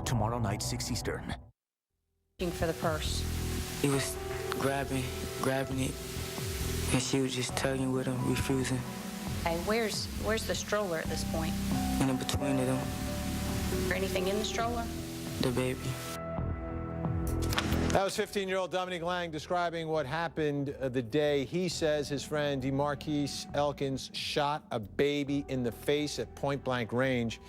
tomorrow night, 6 Eastern. For the purse. He was grabbing it, and she was just tugging with him, refusing. Hey, where's the stroller at this point? And in between them. Is there anything in the stroller? The baby. That was 15-year-old Dominique Lang describing what happened the day he says his friend DeMarquise Elkins shot a baby in the face at point-blank range.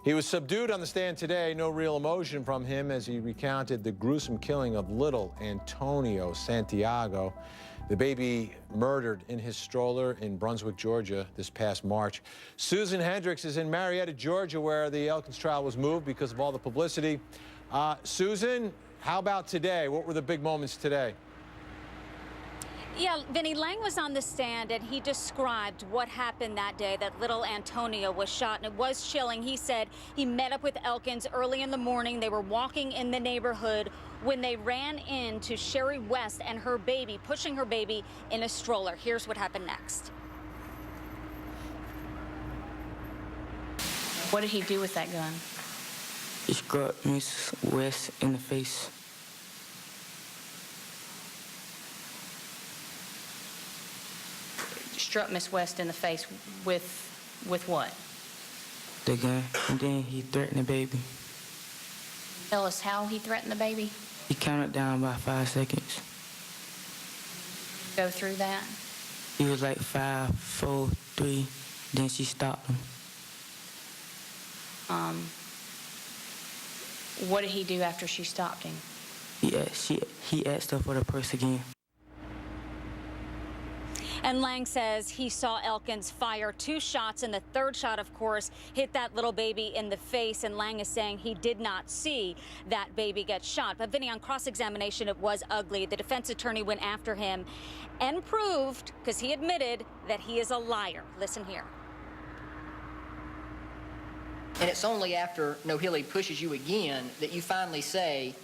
He was subdued on the stand today. No real emotion from him as he recounted the gruesome killing of little Antonio Santiago, the baby murdered in his stroller in Brunswick, Georgia this past March. Susan Hendricks is in Marietta, Georgia, where the Elkins trial was moved because of all the publicity. Susan, how about today? What were the big moments today? Yeah, Vinnie, Lang was on the stand and he described what happened that day that little Antonio was shot, and it was chilling. He said he met up with Elkins early in the morning. They were walking in the neighborhood when they ran into Sherry West and her baby, pushing her baby in a stroller. Here's what happened next. What did he do with that gun? He struck Miss West in the face. Struck Miss West in the face with what? The gun, and then he threatened the baby. Tell us how he threatened the baby. He counted down by 5 seconds. Go through that. He was like 5, 4, 3, then she stopped him. What did he do after she stopped him? He asked her for the purse again. And Lang says he saw Elkins fire 2 shots, and the third shot, of course, hit that little baby in the face. And Lang is saying he did not see that baby get shot. But Vinnie, on cross-examination, it was ugly. The defense attorney went after him and proved, because he admitted, that he is a liar. Listen here. And it's only after Nohili pushes you again that you finally say,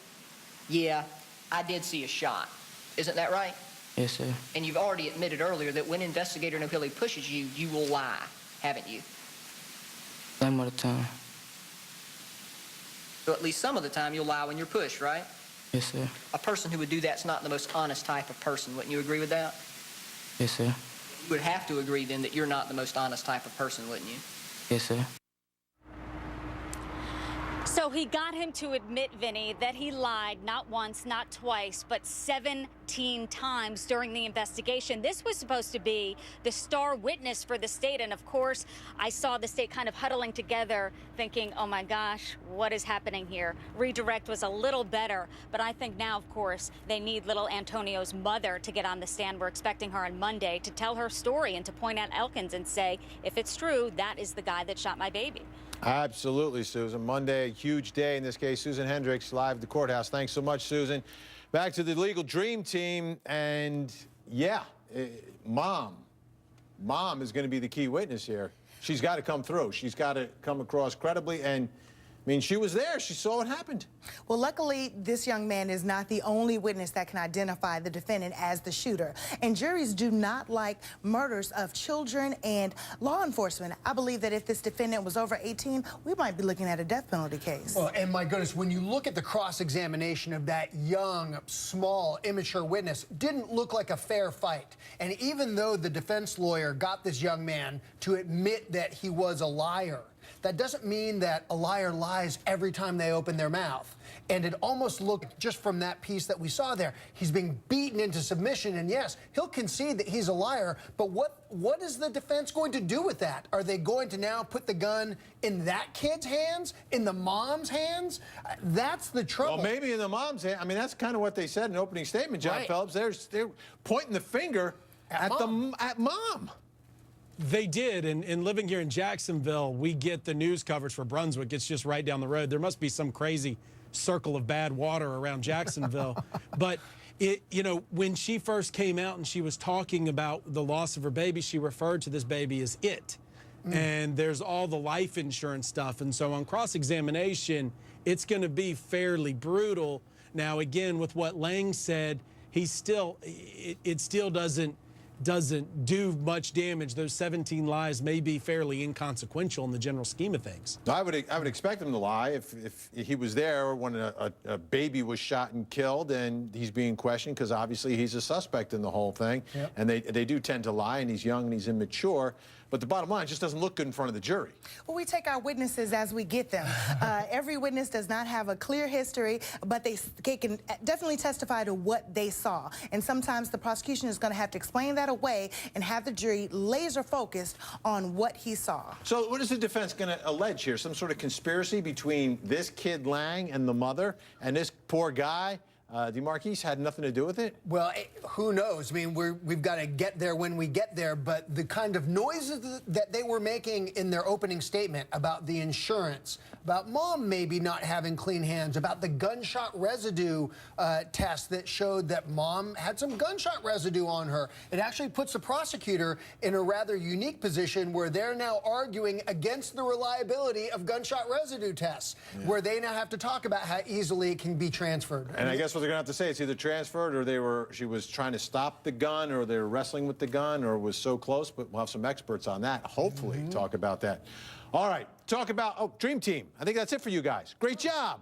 yeah, I did see a shot. Isn't that right? Yes, sir. And you've already admitted earlier that when investigator Nohili pushes you, you will lie, haven't you? Some of the time. So at least some of the time you'll lie when you're pushed, right? Yes, sir. A person who would do that's not the most honest type of person. Wouldn't you agree with that? Yes, sir. You would have to agree then that you're not the most honest type of person, wouldn't you? Yes, sir. So he got him to admit, Vinnie, that he lied not once, not twice, but 17 times during the investigation. This was supposed to be the star witness for the state. And of course, I saw the state kind of huddling together thinking, oh my gosh, what is happening here? Redirect was a little better, but I think now, of course, they need little Antonio's mother to get on the stand. We're expecting her on Monday to tell her story and to point out Elkins and say, if it's true, that is the guy that shot my baby. Absolutely, Susan. Monday, huge day in this case. Susan Hendricks, live at the courthouse. Thanks so much, Susan. Back to the legal dream team, and yeah, Mom is going to be the key witness here. She's got to come through. She's got to come across credibly, and I mean, she was there. She saw what happened. Well, luckily, this young man is not the only witness that can identify the defendant as the shooter. And juries do not like murders of children and law enforcement. I believe that if this defendant was over 18, we might be looking at a death penalty case. Well, and my goodness, when you look at the cross-examination of that young, small, immature witness, didn't look like a fair fight. And even though the defense lawyer got this young man to admit that he was a liar, that doesn't mean that a liar lies every time they open their mouth. And it almost looked, just from that piece that we saw there, he's being beaten into submission. And yes, he'll concede that he's a liar, but what is the defense going to do with that? Are they going to now put the gun in that kid's hands, in the mom's hands? That's the trouble. Well, maybe in the mom's hand. I mean, that's kind of what they said in the opening statement, John Phillips. They're pointing the finger at mom. They did, and living here in Jacksonville, we get the news coverage for Brunswick. It's just right down the road. There must be some crazy circle of bad water around Jacksonville. But, you know, when she first came out and she was talking about the loss of her baby, she referred to this baby as it. And there's all the life insurance stuff. And so on cross-examination, it's going to be fairly brutal. Now, again, with what Lang said, it still doesn't doesn't do much damage. Those 17 lies may be fairly inconsequential in the general scheme of things. I would expect him to lie if he was there when a baby was shot and killed, and he's being questioned because obviously he's a suspect in the whole thing. Yep. And they do tend to lie, and he's young and he's immature. But the bottom line, it just doesn't look good in front of the jury. Well, we take our witnesses as we get them. Every witness does not have a clear history, but they can definitely testify to what they saw. And sometimes the prosecution is going to have to explain that away and have the jury laser focused on what he saw. So what is the defense going to allege here? Some sort of conspiracy between this kid Lang and the mother, and this poor guy? DeMarquise had nothing to do with it? Well, who knows? I mean, we've got to get there when we get there, but the kind of noises that they were making in their opening statement about the insurance, about mom maybe not having clean hands, about the gunshot residue test that showed that mom had some gunshot residue on her, it actually puts the prosecutor in a rather unique position where they're now arguing against the reliability of gunshot residue tests, where they now have to talk about how easily it can be transferred. And I guess what they're going to have to say, it's either transferred or she was trying to stop the gun, or they were wrestling with the gun, or was so close. But we'll have some experts on that, hopefully, talk about that. All right, talk about, Dream Team. I think that's it for you guys. Great job.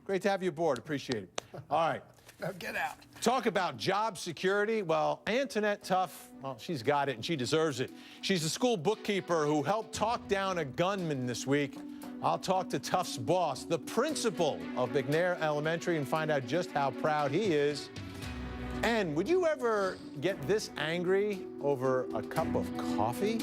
Great to have you aboard. Appreciate it. All right. Now get out. Talk about job security. Well, Antoinette Tuff, well, she's got it, and she deserves it. She's a school bookkeeper who helped talk down a gunman this week. I'll talk to Tuff's boss, the principal of McNair Elementary, and find out just how proud he is. And would you ever get this angry over a cup of coffee?